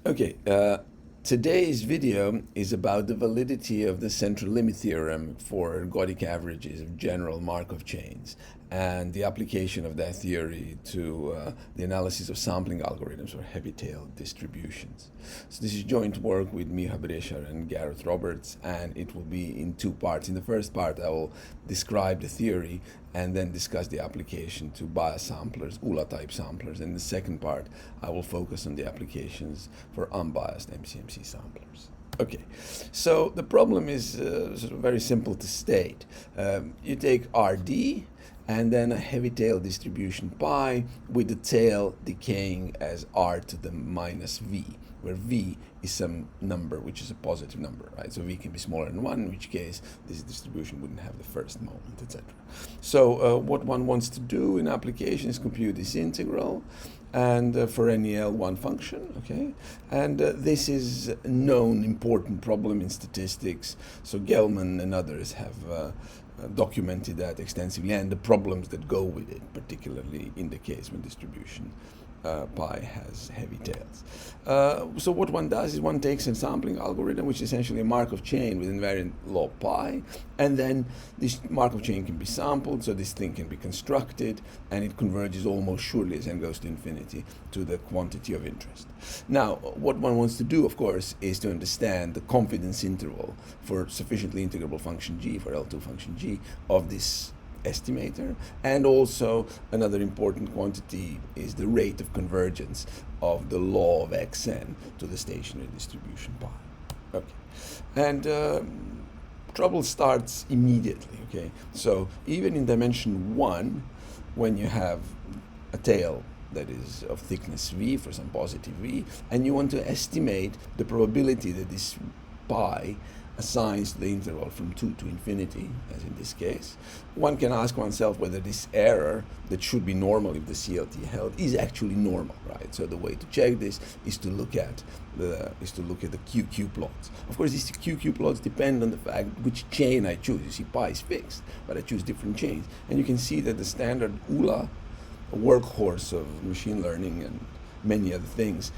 Okay, today's video is about the validity of the Central Limit Theorem for ergodic averages of general Markov chains and the application of that theory to the analysis of sampling algorithms or heavy-tailed distributions. So this is joint work with Miha, Brešar and Gareth Roberts, and it will be in two parts. In the first part, I will describe the theory and then discuss the application to bias samplers, ULA-type samplers. In the second part, I will focus on the applications for unbiased MCMC samplers. Okay, so the problem is sort of very simple to state. You take RD and then a heavy tail distribution pi with the tail decaying as r to the minus v, where v is some number which is a positive number, right? So v can be smaller than 1, in which case this distribution wouldn't have the first moment, etc. So what one wants to do in application is compute this integral and for any L1 function, okay? And this is a known important problem in statistics. So Gelman and others have documented that extensively and the problems that go with it, particularly in the case when distribution pi has heavy tails. So what one does is one takes a sampling algorithm, which is essentially a Markov chain with invariant log pi, and then this Markov chain can be sampled, so this thing can be constructed, and it converges almost surely as n goes to infinity to the quantity of interest. Now, what one wants to do, of course, is to understand the confidence interval for sufficiently integrable function g, for L2 function g, of this estimator, and also another important quantity is the rate of convergence of the law of xn to the stationary distribution pi. Okay, and trouble starts immediately. Okay, so even in dimension 1, when you have a tail that is of thickness v for some positive v, and you want to estimate the probability that this pi assigns the interval from 2 to infinity, as in this case, one can ask oneself whether this error that should be normal if the CLT held is actually normal, right? So the way to check this is to look at the QQ plots. Of course, these QQ plots depend on the fact which chain I choose. You see, pi is fixed, but I choose different chains, and you can see that the standard ULA, a workhorse of machine learning and many other things,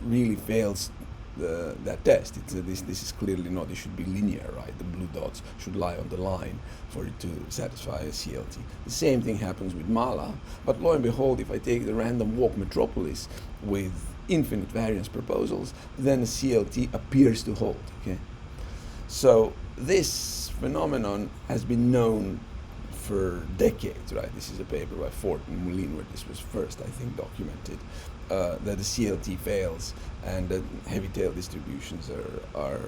really fails that test. This is clearly not, it should be linear, right? The blue dots should lie on the line for it to satisfy a CLT. The same thing happens with Mala, but lo and behold, if I take the random walk metropolis with infinite variance proposals, then the CLT appears to hold, okay? So this phenomenon has been known for decades, right? This is a paper by Fort and Moulin where this was first, I think, documented, that the CLT fails and that heavy tail distributions are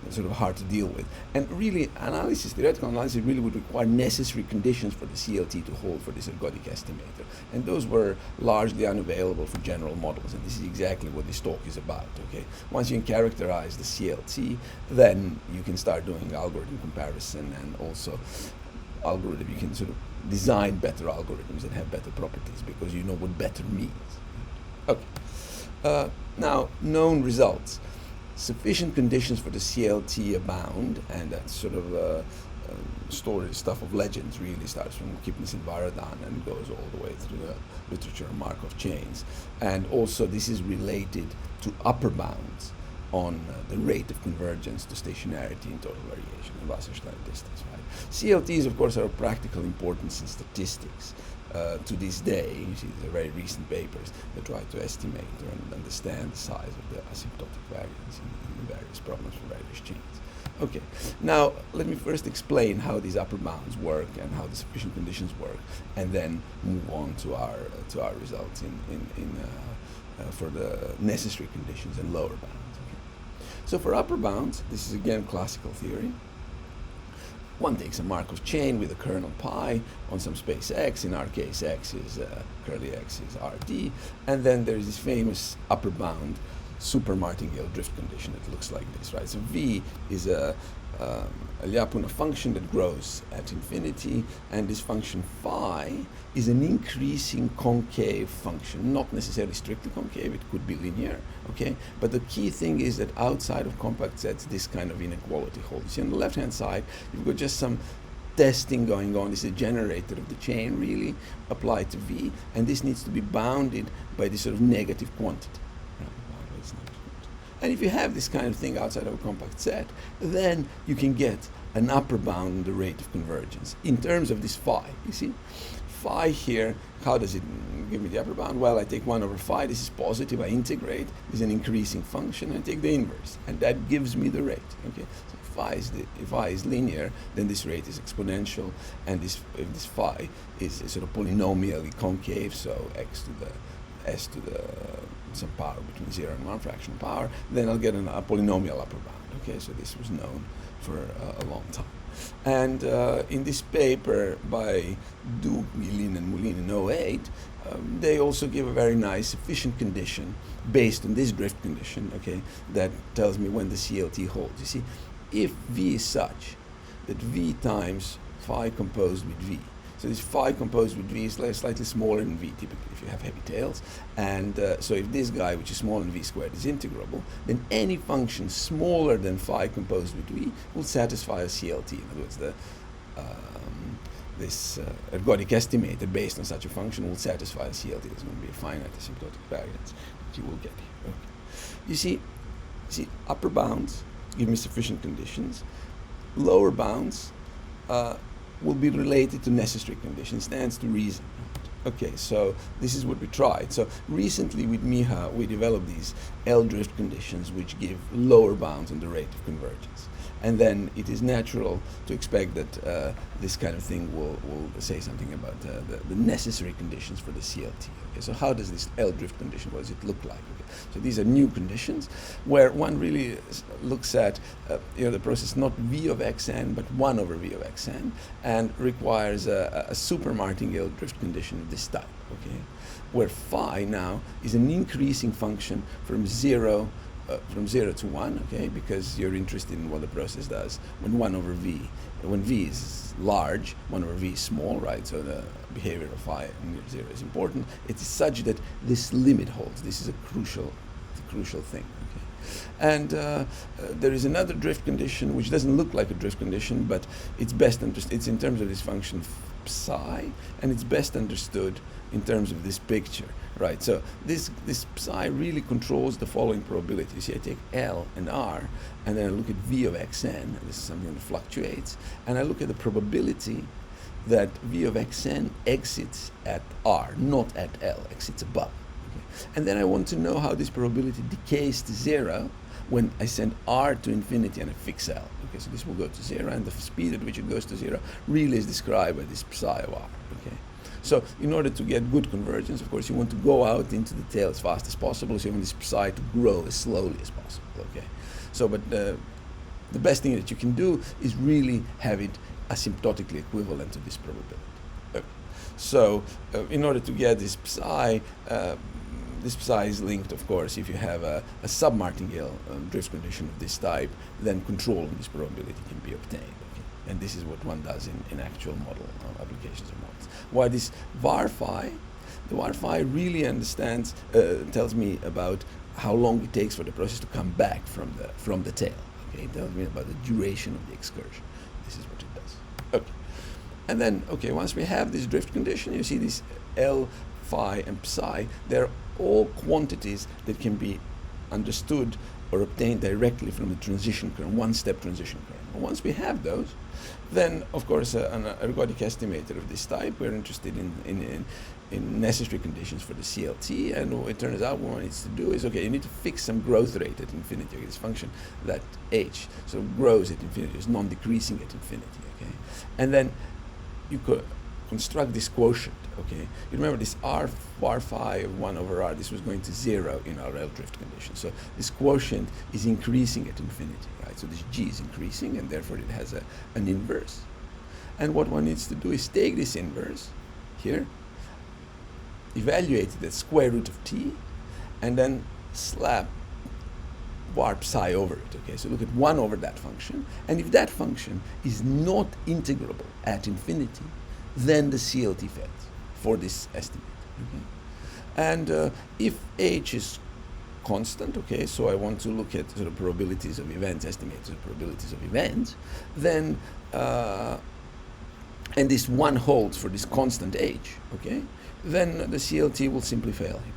sort of hard to deal with. And really, theoretical analysis really would require necessary conditions for the CLT to hold for this ergodic estimator. And those were largely unavailable for general models, and this is exactly what this talk is about, okay? Once you can characterize the CLT, then you can start doing algorithm comparison, and also you can sort of design better algorithms that have better properties because you know what better means. Okay. Now, known results. Sufficient conditions for the CLT abound, and that's sort of story stuff of legends, really starts from Kipnis and Varadhan and goes all the way through the literature of Markov chains. And also this is related to upper bounds on the rate of convergence to stationarity in total variation and Wasserstein distance, right? CLTs, of course, are of practical importance in statistics. To this day, you see, there are very recent papers that try to estimate and understand the size of the asymptotic variance in various problems for various chains. Okay, now let me first explain how these upper bounds work and how the sufficient conditions work, and then move on to our results for the necessary conditions and lower bounds. Okay. So for upper bounds, this is again classical theory. One takes a Markov chain with a kernel pi on some space x. In our case, x is curly x is RD, and then there is this famous upper bound super martingale drift condition that looks like this, right? So V is a Lyapunov function that grows at infinity, and this function phi is an increasing concave function, not necessarily strictly concave, it could be linear, okay? But the key thing is that outside of compact sets, this kind of inequality holds. See, on the left-hand side, you've got just some testing going on. This is a generator of the chain, really, applied to V, and this needs to be bounded by this sort of negative quantity. And if you have this kind of thing outside of a compact set, then you can get an upper bound on the rate of convergence in terms of this phi. You see, phi here, how does it give me the upper bound? Well, I take 1 over phi, this is positive, I integrate, this is an increasing function, I take the inverse, and that gives me the rate. Okay, so if phi is linear, then this rate is exponential, and if this phi is sort of polynomially concave, so s to the some power between 0 and 1 fractional power, then I'll get a polynomial upper bound. Okay, so this was known for a long time. And in this paper by Du, Guilin, and Moulin in 2008, they also give a very nice efficient condition based on this drift condition, okay, that tells me when the CLT holds. You see, if V is such that V times phi composed with V, so this phi composed with V is slightly smaller than V typically if you have heavy tails, and so if this guy, which is smaller than V squared, is integrable, then any function smaller than phi composed with V will satisfy a CLT. In other words, this ergodic estimator based on such a function will satisfy a CLT. There's going to be a finite asymptotic variance that you will get here. Okay. You see, upper bounds give me sufficient conditions. Lower bounds will be related to necessary conditions, stands to reason. Okay, so this is what we tried. So recently with Miha, we developed these L drift conditions which give lower bounds on the rate of convergence. And then it is natural to expect that this kind of thing will say something about the necessary conditions for the CLT. Okay, so how does this L drift condition, what does it look like? Okay, so these are new conditions where one really looks at the process not V of xn but 1 over V of xn, and requires a super martingale drift condition of this type. Okay, where phi now is an increasing function from 0 to 1, okay, because you're interested in what the process does when 1 over V, when V is large, 1 over V is small, right? So the behavior of phi near 0 is important. It is such that this limit holds. This is a crucial thing. Okay, and there is another drift condition which doesn't look like a drift condition, but it's best understood. It's in terms of this function psi, and it's best understood in terms of this picture, right? So this psi really controls the following probability. You see, I take L and R, and then I look at V of xn, and this is something that fluctuates, and I look at the probability that V of xn exits at R, not at L, exits above. Okay? And then I want to know how this probability decays to 0 when I send R to infinity and I fix L. Okay, so this will go to 0, and the speed at which it goes to 0 really is described by this psi of R. Okay, so in order to get good convergence, of course, you want to go out into the tail as fast as possible, so you want this psi to grow as slowly as possible. Okay, so but the best thing that you can do is really have it asymptotically equivalent to this probability. Okay. So in order to get this psi is linked, of course, if you have a sub-martingale drift condition of this type, then control on this probability can be obtained. Okay? And this is what one does in actual model applications of models. Why this var phi? The var phi really understands, tells me about how long it takes for the process to come back from the tail. Okay, it tells me about the duration of the excursion. This is what it does. Okay, and then once we have this drift condition, you see this L, phi, and psi. They're all quantities that can be understood or obtained directly from the transition current, one-step transition current. And once we have those, then of course an ergodic estimator of this type, we're interested in necessary conditions for the CLT, and what it turns out what one needs to do is, you need to fix some growth rate at infinity. Okay, this function that h so grows at infinity, is non-decreasing at infinity. Okay, and then you could construct this quotient. Okay, you remember this var phi of 1 over R, this was going to 0 in our L drift condition. So this quotient is increasing at infinity, right? So this G is increasing, and therefore it has an inverse. And what one needs to do is take this inverse here, evaluate it at square root of t, and then slap var psi over it. Okay, so look at 1 over that function, and if that function is not integrable at infinity, then the CLT fails for this estimate. Okay? And if h is constant, okay, so I want to look at sort of probabilities of events, estimates of probabilities of events, then and this 1 holds for this constant h, okay, then the CLT will simply fail here.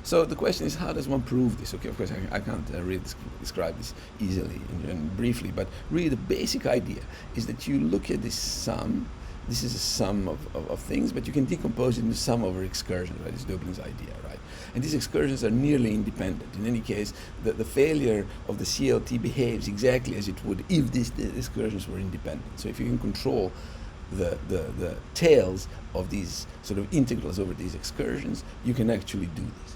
So the question is, how does one prove this? Okay, of course, I can't really describe this easily and briefly, but really the basic idea is that you look at this sum. This is a sum of things, but you can decompose it into sum over excursions, right? It's Dublin's idea, right? And these excursions are nearly independent. In any case, the failure of the CLT behaves exactly as it would if the excursions were independent. So if you can control the tails of these sort of integrals over these excursions, you can actually do this.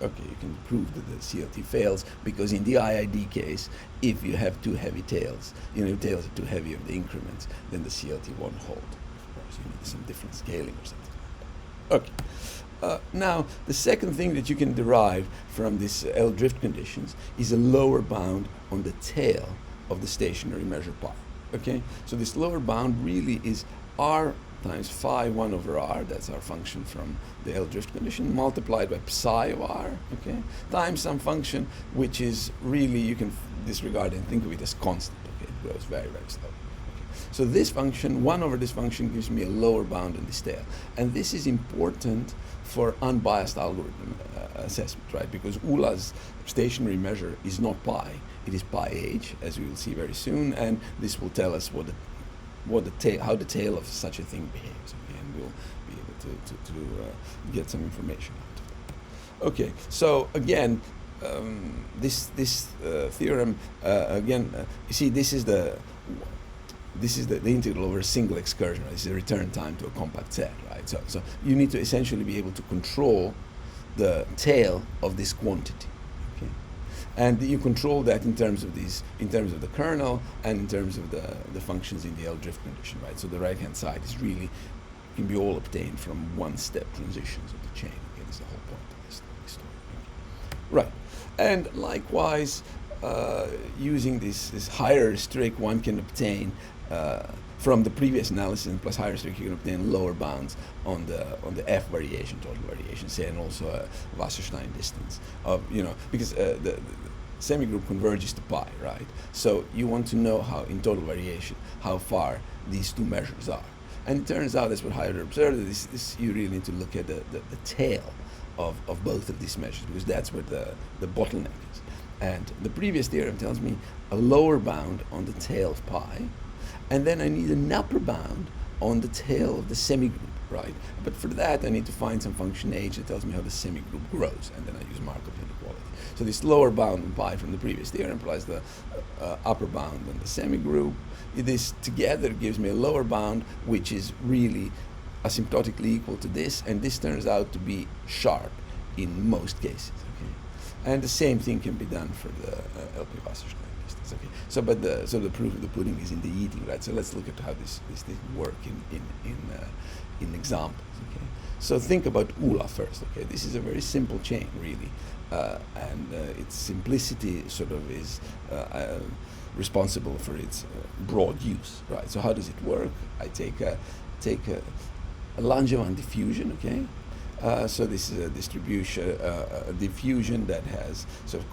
Okay, you can prove that the CLT fails because in the IID case, if you have too heavy tails, your tails are too heavy of the increments, then the CLT won't hold. Of course, you need some different scaling or something like that. Okay. Now, the second thing that you can derive from this L drift conditions is a lower bound on the tail of the stationary measure pi. Okay, so this lower bound really is r times phi 1 over r, that's our function from the L drift condition, multiplied by psi of r, okay, times some function which is really, you can disregard and think of it as constant, okay, it grows very, very slowly. Okay. So this function, 1 over this function, gives me a lower bound on this tail. And this is important for unbiased algorithm assessment, right, because ULA's stationary measure is not pi, it is pi h, as we will see very soon, and this will tell us how the tail of such a thing behaves, okay, and we'll be able to get some information out of it. Okay, so again, this theorem again, you see, this is the integral over a single excursion, right? This is the return time to a compact set, right? So you need to essentially be able to control the tail of this quantity. And you control that in terms of the kernel and in terms of the functions in the L drift condition, right? So the right-hand side is really, can be all obtained from one-step transitions of the chain. Okay, that's the whole point of this story. Right. And likewise, using this higher streak, one can obtain from the previous analysis and plus higher streak, you can obtain lower bounds on the F variation, total variation, say, and also a Wasserstein distance of, because the semigroup converges to pi, right? So you want to know how, in total variation, how far these two measures are. And it turns out, that's what Hyder observed, this you really need to look at the tail of both of these measures, because that's where the bottleneck is. And the previous theorem tells me a lower bound on the tail of pi, and then I need an upper bound on the tail of the semigroup, right? But for that, I need to find some function h that tells me how the semigroup grows, and then I use Markov inequality. So this lower bound on pi from the previous theorem implies the upper bound on the semigroup. This together gives me a lower bound, which is really asymptotically equal to this, and this turns out to be sharp in most cases. Okay, and the same thing can be done for the LP Wasserstein distance. Okay, so the proof of the pudding is in the eating, right? So let's look at how this thing work in examples. Okay, so think about ULA first. Okay, this is a very simple chain, really, and its simplicity sort of is responsible for its broad use, right? So how does it work? I take a Langevin diffusion, okay? So this is a distribution, a diffusion that has sort of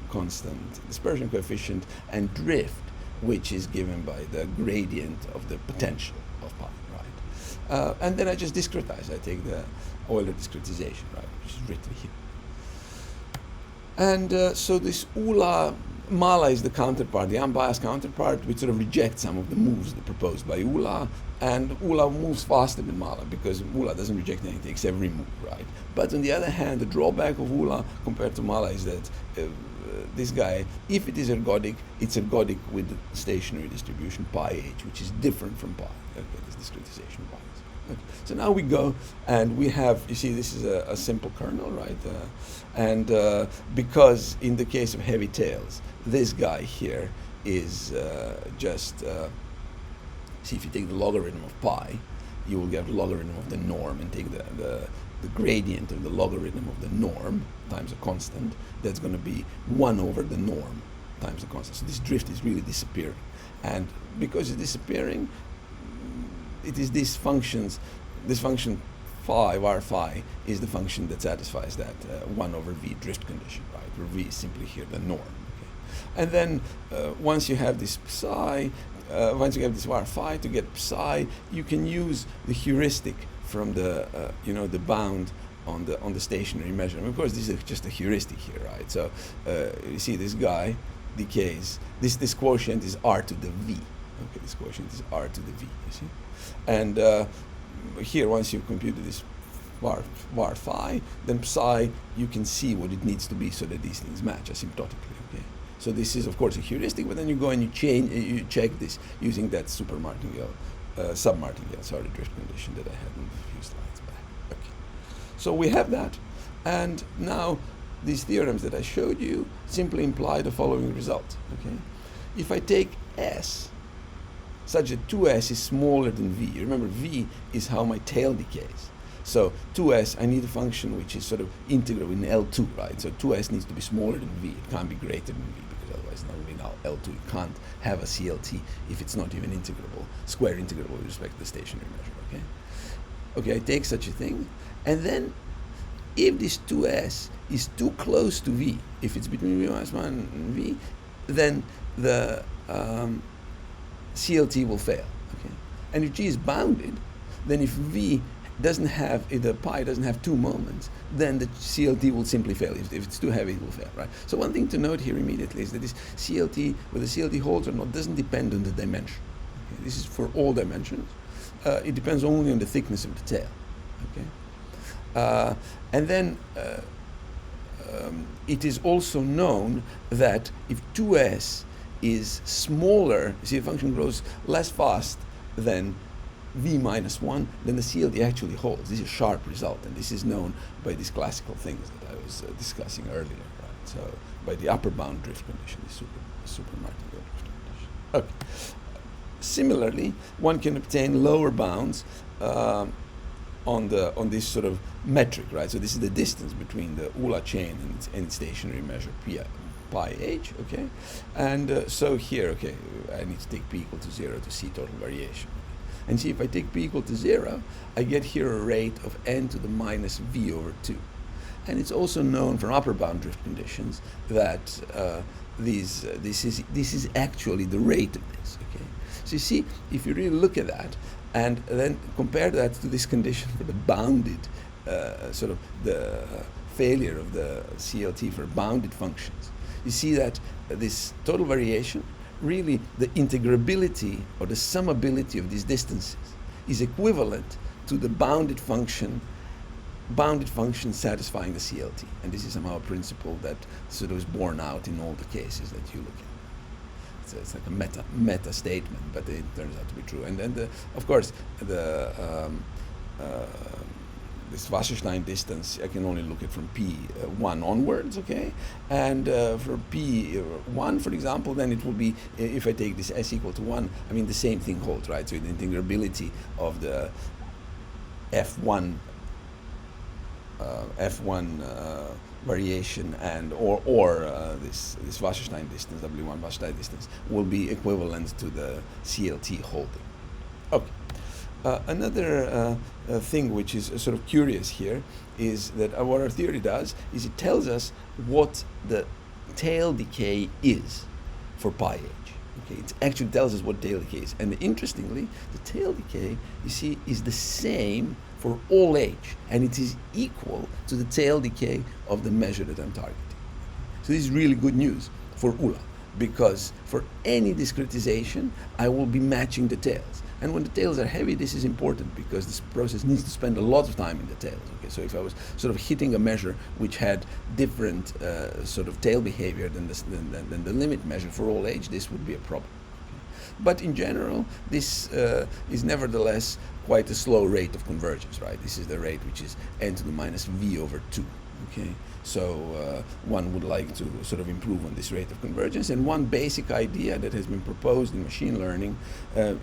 constant dispersion coefficient and drift, which is given by the gradient of the potential of pi, right? And then I just discretize. I take the Euler discretization, right, which is written here. And so this Mala is the counterpart, the unbiased counterpart, which sort of rejects some of the moves proposed by ULA, and ULA moves faster than Mala because ULA doesn't reject anything, takes every move, right? But on the other hand, the drawback of ULA compared to Mala is that this guy, if it is ergodic, it's ergodic with the stationary distribution pi h, which is different from pi. Okay, this discretization bias. Okay. So now we go and we have, you see, this is a simple kernel, right? And because in the case of heavy tails, this guy here is see, if you take the logarithm of pi, you will get the logarithm of the norm and take the gradient of the logarithm of the norm times a constant. That's going to be 1 over the norm times a constant. So this drift is really disappearing. And because it's disappearing, it is this function phi, var phi, is the function that satisfies that 1 over v drift condition, right? Where v is simply here the norm. Okay? And then once you have this psi, once you have this var phi, to get psi, you can use the heuristic from the the bound on the stationary measure. And of course, this is just a heuristic here, right? So you see this guy decays. This quotient is r to the v. Okay, this quotient is r to the v. You see, and here once you've computed this var phi, then psi, you can see what it needs to be so that these things match asymptotically. Okay, so this is of course a heuristic, but then you go and you check this using that submartingale, sorry, drift condition that I had in a few slides back. Okay, so we have that, and now these theorems that I showed you simply imply the following result. Okay, if I take S such that 2S is smaller than V, remember V is how my tail decays. So 2S, I need a function which is sort of integral in L2, right? So 2S needs to be smaller than V. It can't be greater than V because otherwise it's not really now L2. You can't have a CLT if it's not even integrable, square integrable with respect to the stationary measure, okay? Okay, I take such a thing, and then if this 2S is too close to V, if it's between V minus 1 and V, then the CLT will fail, okay? And if G is bounded, then if V doesn't have, if the pi doesn't have two moments, then the CLT will simply fail. If it's too heavy, it will fail, right? So one thing to note here immediately is that this CLT, whether CLT holds or not, doesn't depend on the dimension. Okay? This is for all dimensions. It depends only on the thickness of the tail, okay? And then it is also known that if 2S is smaller, see the function grows less fast than V minus 1, then the CLT actually holds. This is a sharp result, and this is known by these classical things that I was discussing earlier, right? So by the upper bound drift condition, the super martingale drift condition. Okay. Similarly, one can obtain lower bounds on this sort of metric, right? So this is the distance between the ULA chain and its stationary measure pi h, okay? And so here, okay, I need to take p equal to 0 to see total variation. And see, if I take p equal to 0, I get here a rate of n to the minus v over 2. And it's also known from upper bound drift conditions that this is actually the rate of this, okay? So you see, if you really look at that, and then compare that to this condition for the bounded, sort of the failure of the CLT for bounded functions, you see that this total variation, really the integrability or the summability of these distances is equivalent to the bounded function satisfying the CLT. And this is somehow a principle that sort of is borne out in all the cases that you look at. It's like a meta statement, but it turns out to be true. And then, of course, this Wasserstein distance, I can only look at from P1 onwards, okay? And for P1, for example, then it will be, if I take this S equal to 1, I mean, the same thing holds, right? So the integrability of the F1 variation and or this Wasserstein distance, W1 Wasserstein distance, will be equivalent to the CLT holding. Okay. Another thing which is sort of curious here is that what our theory does is it tells us what the tail decay is for pi h. Okay, it actually tells us what tail decay is. And interestingly, the tail decay, you see, is the same for all h, and it is equal to the tail decay of the measure that I'm targeting. So this is really good news for ULA, because for any discretization, I will be matching the tails. And when the tails are heavy, this is important because this process needs to spend a lot of time in the tails. Okay, so if I was sort of hitting a measure which had different sort of tail behavior than the limit measure for all h, this would be a problem. Okay. But in general, this is nevertheless quite a slow rate of convergence, right? This is the rate which is n to the minus v over 2. Okay, so one would like to sort of improve on this rate of convergence, and one basic idea that has been proposed in machine learning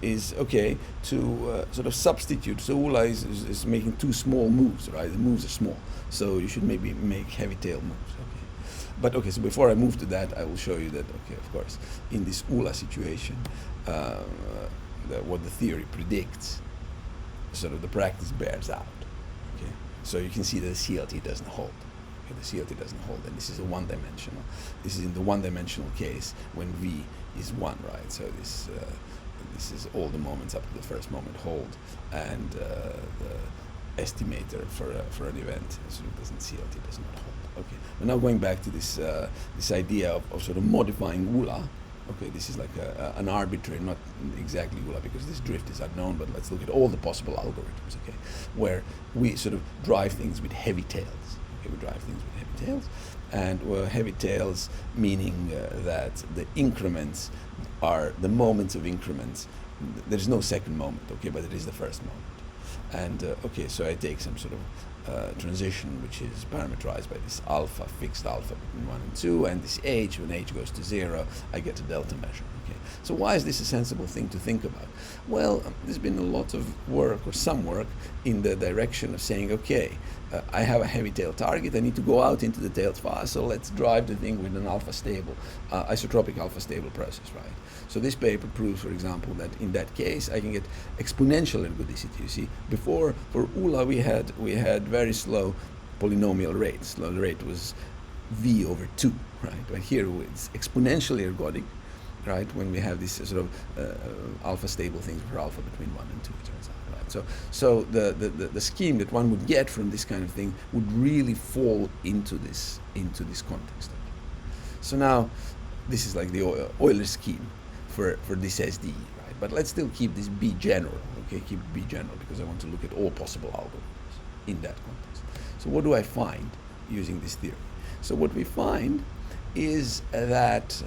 is, okay, to sort of substitute. So ULA is making two small moves, right? The moves are small, so you should maybe make heavy tail moves. Okay, but okay, so before I move to that, I will show you that, okay, of course, in this ULA situation, what the theory predicts, sort of the practice bears out. Okay, so you can see that the CLT doesn't hold. Okay, the CLT doesn't hold, and this is a one-dimensional. This is in the one-dimensional case when V is 1, right? So this is all the moments up to the first moment hold, and estimator for an event, so it doesn't CLT does not hold. Okay, we're now going back to this this idea of sort of modifying ULA. Okay, this is like an arbitrary, not exactly ULA because this drift is unknown, but let's look at all the possible algorithms, okay, where we sort of drive things with heavy tails. Okay, we drive things with heavy tails, and heavy tails meaning that the increments are the moments of increments. There's no second moment, okay, but it is the first moment. And okay, so I take some sort of transition which is parameterized by this alpha, fixed alpha between 1 and 2, and this h, when h goes to 0, I get a delta measure. Okay, so why is this a sensible thing to think about? Well, there's been a lot of work, or some work, in the direction of saying, okay, I have a heavy tail target, I need to go out into the tails fast, so let's drive the thing with an alpha stable, isotropic alpha stable process, right? So this paper proves, for example, that in that case I can get exponential ergodicity. You see, before for ULA we had very slow polynomial rates. The rate was v over 2, right? But here it's exponentially ergodic, right? When we have this sort of alpha stable things for alpha between 1 and 2, it turns out, right? So the scheme that one would get from this kind of thing would really fall into this context. So now this is like the Euler scheme for this SDE, right? But let's still keep this B general, okay? Keep B general because I want to look at all possible algorithms in that context. So what do I find using this theory? So what we find is that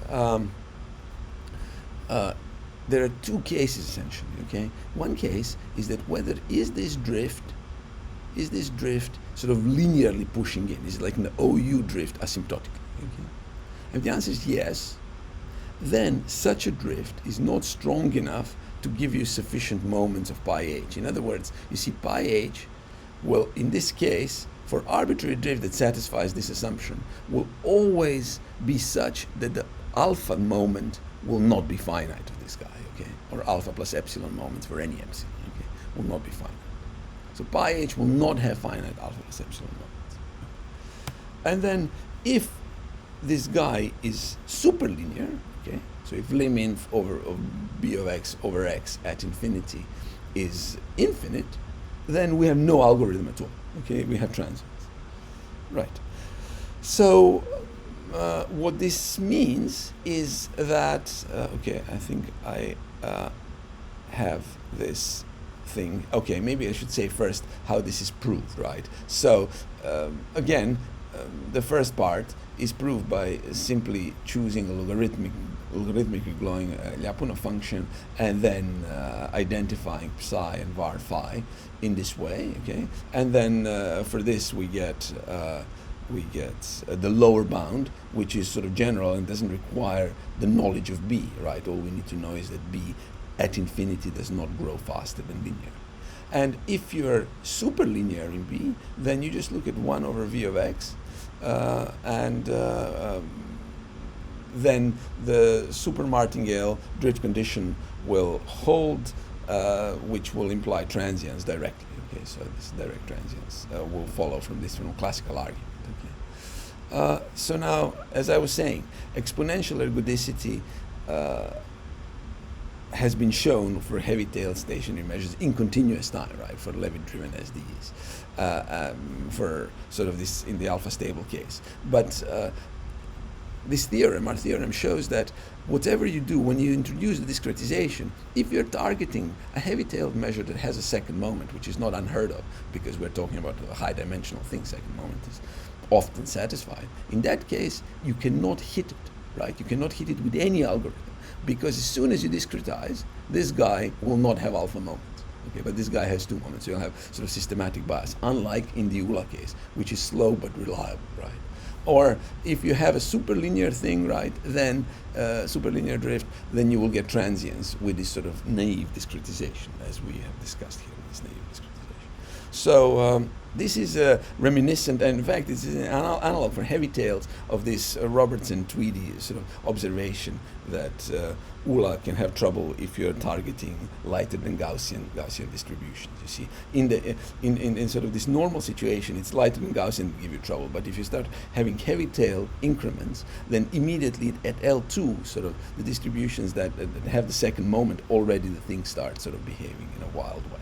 there are two cases essentially, okay? One case is that whether is this drift sort of linearly pushing in? Is it like an OU drift asymptotically? Okay? If the answer is yes, then such a drift is not strong enough to give you sufficient moments of pi h. In other words, you see pi h, well, in this case, for arbitrary drift that satisfies this assumption, will always be such that the alpha moment will not be finite of this guy, okay? Or alpha plus epsilon moments for any epsilon, okay, will not be finite. So pi h will not have finite alpha plus epsilon moments. And then if this guy is superlinear, okay, so if lim over of b of x over x at infinity is infinite, then we have no algorithm at all, okay, we have transients, right? So what this means is that, okay, I think I have this thing. Okay, maybe I should say first how this is proved, right? So again, the first part is proved by simply choosing a logarithmically growing Lyapunov function and then identifying psi and var phi in this way, okay? And then for this we get the lower bound, which is sort of general and doesn't require the knowledge of B, right? All we need to know is that B at infinity does not grow faster than linear. And if you're superlinear in B, then you just look at 1 over V of x, and then the super martingale drift condition will hold, which will imply transients directly. Okay, so this direct transients will follow from this classical argument. Okay. So now, as I was saying, exponential ergodicity has been shown for heavy tail stationary measures in continuous time, right, for Levitt-driven SDEs, for sort of this in the alpha stable case. But this theorem, our theorem, shows that whatever you do when you introduce the discretization, if you're targeting a heavy-tailed measure that has a second moment, which is not unheard of because we're talking about a high-dimensional thing, second moment is often satisfied. In that case, you cannot hit it, right? You cannot hit it with any algorithm, because as soon as you discretize, this guy will not have alpha moments. Okay, but this guy has 2 moments. So you'll have sort of systematic bias, unlike in the ULA case, which is slow but reliable, right? Or if you have a superlinear thing, right, then superlinear drift, then you will get transients with this sort of naive discretization, as we have discussed here, this naive discretization. So this is reminiscent, and in fact, this is an analog for heavy tails of this Robertson-Tweedy sort of observation that ULA can have trouble if you're targeting lighter than Gaussian distributions. You see, in sort of this normal situation, it's lighter than Gaussian to give you trouble. But if you start having heavy tail increments, then immediately at L2, sort of the distributions that have the second moment, already the thing starts sort of behaving in a wild way.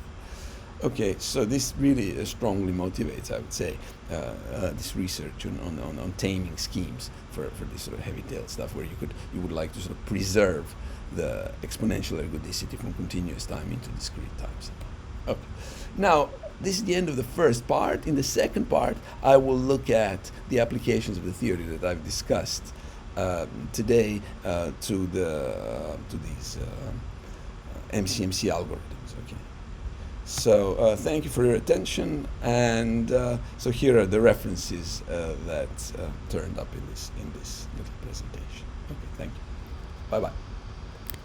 Okay, so this really strongly motivates, I would say, this research on taming schemes for this sort of heavy tail stuff, where you would like to sort of preserve the exponential ergodicity from continuous time into discrete times. Okay, now this is the end of the first part. In the second part, I will look at the applications of the theory that I've discussed today to these MCMC algorithms. Okay. So thank you for your attention, and so here are the references that turned up in this little presentation. Okay, thank you. Bye bye.